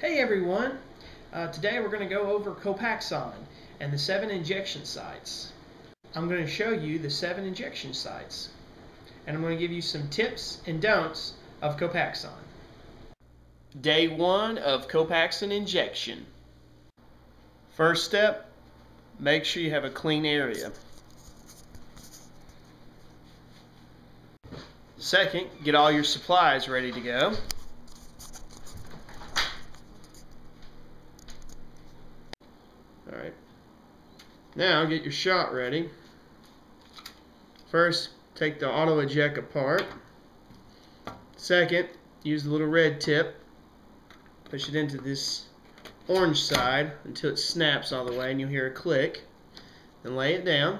Hey everyone! Today we're going to go over COPAXONE and the 7 injection sites. I'm going to show you the 7 injection sites, and I'm going to give you some tips and don'ts of COPAXONE. Day 1 of COPAXONE injection. First step, make sure you have a clean area. Second, get all your supplies ready to go. Alright, now get your shot ready. First, take the auto eject apart. Second, use the little red tip, push it into this orange side until it snaps all the way and you'll hear a click. Then lay it down.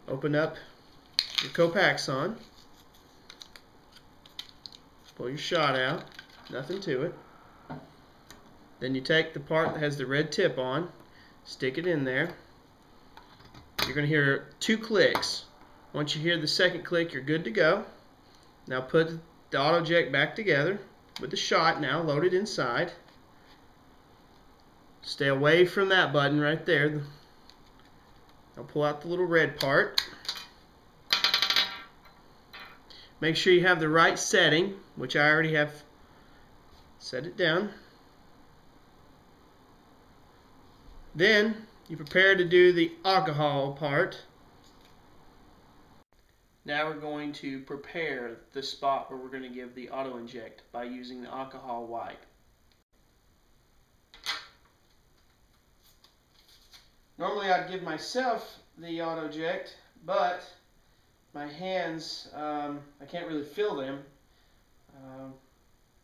Open up your COPAXONE. Pull your shot out, nothing to it. Then you take the part that has the red tip on, stick it in there. You're going to hear 2 clicks. Once you hear the second click, you're good to go. Now put the auto eject back together with the shot now loaded inside. Stay away from that button right there. I'll pull out the little red part. Make sure you have the right setting, which I already have set it down. Then you prepare to do the alcohol part. Now we're going to prepare the spot where we're going to give the auto inject by using the alcohol wipe. Normally I'd give myself the auto eject, but my hands, I can't really feel them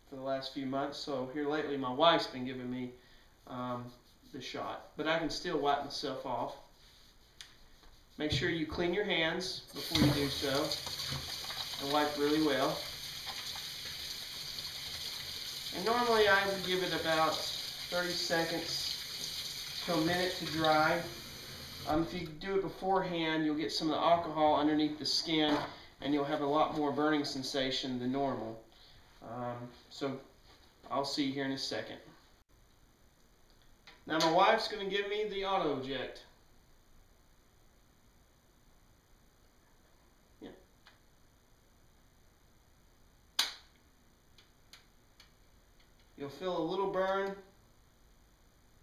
for the last few months, so here lately my wife's been giving me the shot, but I can still wipe myself off. Make sure you clean your hands before you do so and wipe really well. And normally I would give it about 30 seconds to a minute to dry. If you do it beforehand, you'll get some of the alcohol underneath the skin and you'll have a lot more burning sensation than normal. So I'll see you here in a second. Now my wife's going to give me the auto eject. Yeah. You'll feel a little burn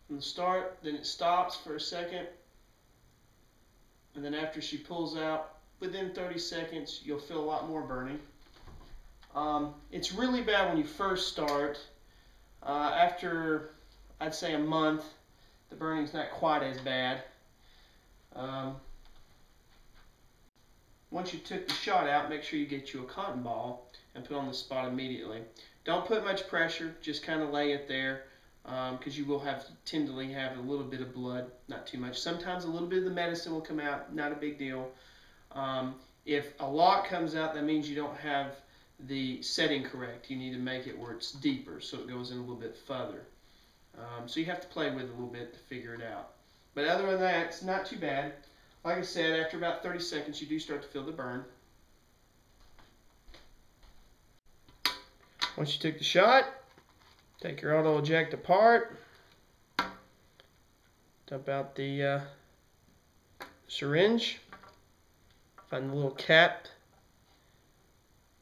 from the start, then it stops for a second, and then after she pulls out, within 30 seconds, you'll feel a lot more burning. It's really bad when you first start. After, I'd say a month, the burning's not quite as bad. Once you took the shot out, make sure you get you a cotton ball and put on the spot immediately. Don't put much pressure, just kind of lay it there, because you will tend to have a little bit of blood, not too much. Sometimes a little bit of the medicine will come out, not a big deal. If a lot comes out, that means you don't have the setting correct. You need to make it where it's deeper so it goes in a little bit further. So you have to play with it a little bit to figure it out. But other than that, it's not too bad. Like I said, after about 30 seconds, you do start to feel the burn. Once you took the shot, take your auto eject apart. Dump out the syringe. Find the little cap.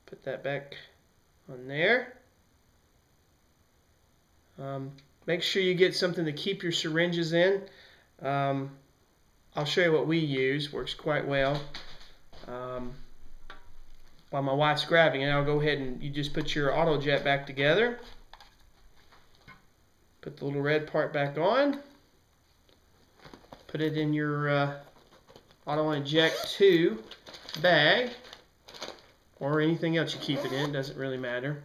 Put that back on there. Make sure you get something to keep your syringes in. I'll show you what we use. Works quite well. While my wife's grabbing it, I'll go ahead and you just put your auto jet back together. Put the little red part back on. Put it in your auto inject 2 bag or anything else you keep it in. Doesn't really matter.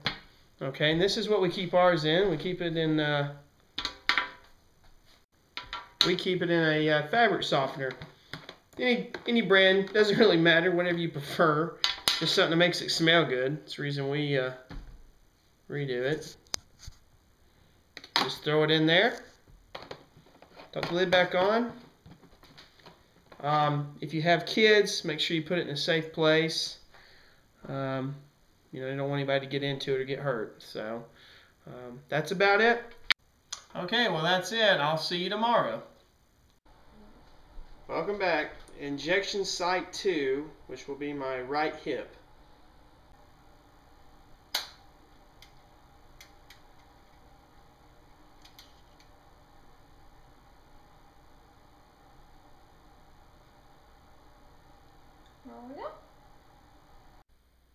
Okay, and this is what we keep ours in. We keep it in a fabric softener. Any brand, doesn't really matter, whatever you prefer. Just something that makes it smell good. That's the reason we redo it. Just throw it in there. Put the lid back on. If you have kids, make sure you put it in a safe place. You don't want anybody to get into it or get hurt. So That's about it. Okay, well that's it. I'll see you tomorrow. Welcome back. Injection site 2, which will be my right hip.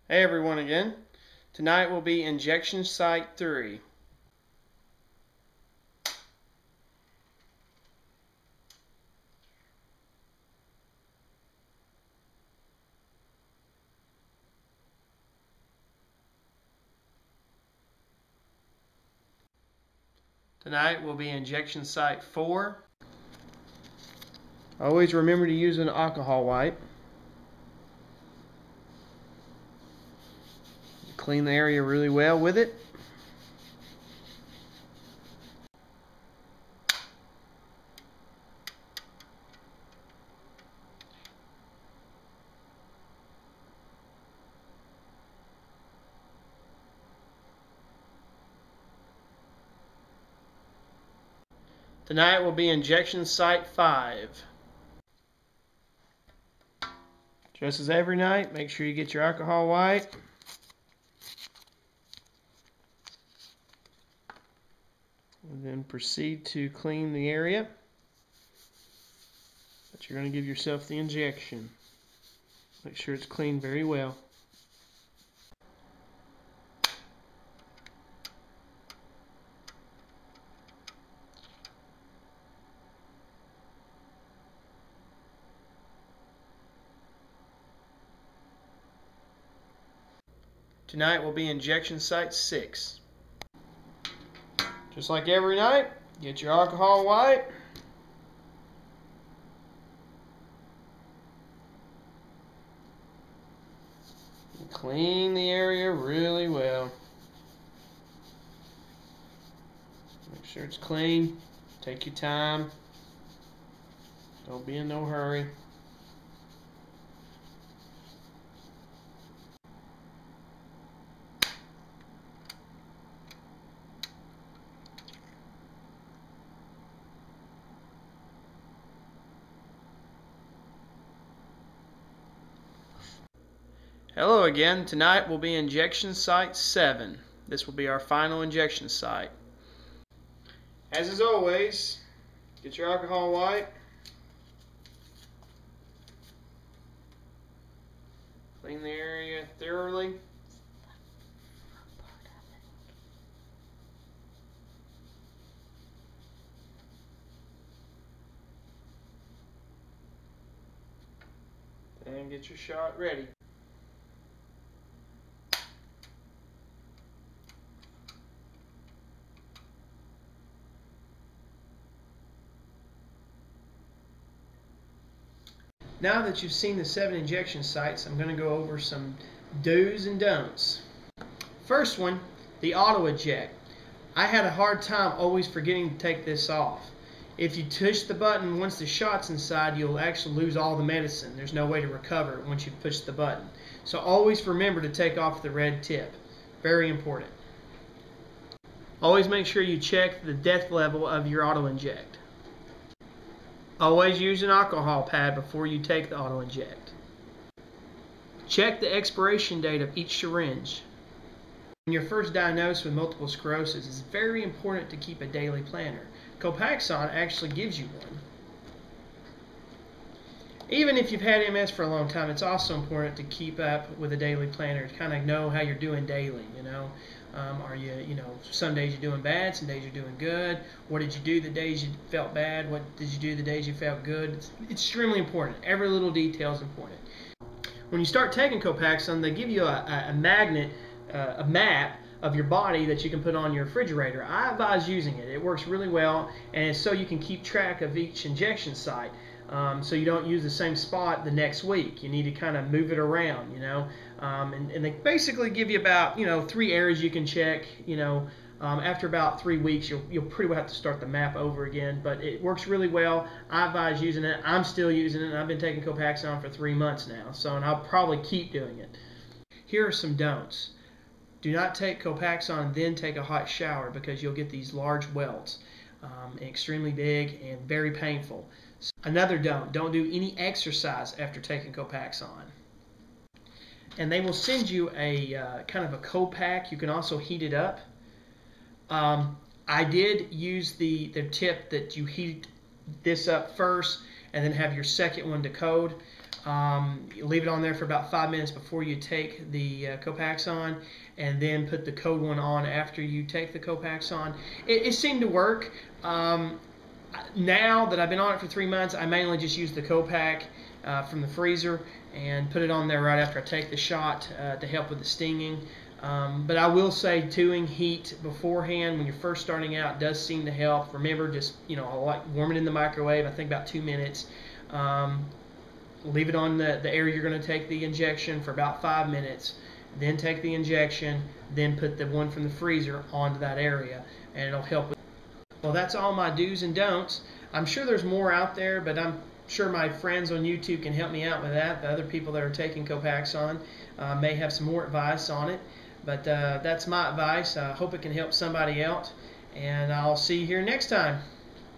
Hey everyone again. Tonight will be injection site 3. Tonight will be injection site 4. Always remember to use an alcohol wipe. Clean the area really well with it. Tonight will be injection site 5. Just as every night, make sure you get your alcohol wipe. And then proceed to clean the area that you're going to give yourself the injection. Make sure it's cleaned very well. Tonight will be injection site 6. Just like every night, get your alcohol wipe. And clean the area really well. Make sure it's clean. Take your time. Don't be in no hurry. Hello again. Tonight will be injection site 7. This will be our final injection site. As is always, get your alcohol wipe. Clean the area thoroughly. And get your shot ready. Now that you've seen the 7 injection sites, I'm going to go over some do's and don'ts. First one, the auto eject. I had a hard time always forgetting to take this off. If you push the button once the shot's inside, you'll actually lose all the medicine. There's no way to recover it once you push the button. So always remember to take off the red tip. Very important. Always make sure you check the depth level of your auto inject. Always use an alcohol pad before you take the auto inject. Check the expiration date of each syringe. When you're first diagnosed with multiple sclerosis, it's very important to keep a daily planner. COPAXONE actually gives you one. Even if you've had MS for a long time, it's also important to keep up with a daily planner to kind of know how you're doing daily, you know. Are you, some days you're doing bad, some days you're doing good. What did you do the days you felt bad? What did you do the days you felt good? It's extremely important. Every little detail is important. When you start taking COPAXONE, they give you a magnet, a map of your body that you can put on your refrigerator. I advise using it. It works really well, and it's so you can keep track of each injection site. So you don't use the same spot the next week. You need to kind of move it around, and they basically give you about 3 areas you can check. After about 3 weeks, you'll pretty well have to start the map over again. But it works really well. I advise using it. I'm still using it, and I've been taking COPAXONE for 3 months now. And I'll probably keep doing it. Here are some don'ts. Do not take Copaxone and then take a hot shower, because you'll get these large welts, extremely big and very painful. So another don't do any exercise after taking Copaxone. And they will send you a kind of a co-pack. You can also heat it up. I did use the tip that you heat this up first and then have your second one to code. Leave it on there for about 5 minutes before you take the Copaxone, and then put the code one on after you take the Copaxone. It seemed to work. Now that I've been on it for 3 months, I mainly just use the Copac from the freezer and put it on there right after I take the shot to help with the stinging. But I will say doing heat beforehand when you're first starting out does seem to help. Remember, just I like warm it in the microwave. I think about 2 minutes. Leave it on the area you're going to take the injection for about 5 minutes. Then take the injection. Then put the one from the freezer onto that area, and it'll help with. Well, that's all my do's and don'ts. I'm sure there's more out there, but I'm sure my friends on YouTube can help me out with that. The other people that are taking Copaxone may have some more advice on it. But that's my advice. I hope it can help somebody out. And I'll see you here next time.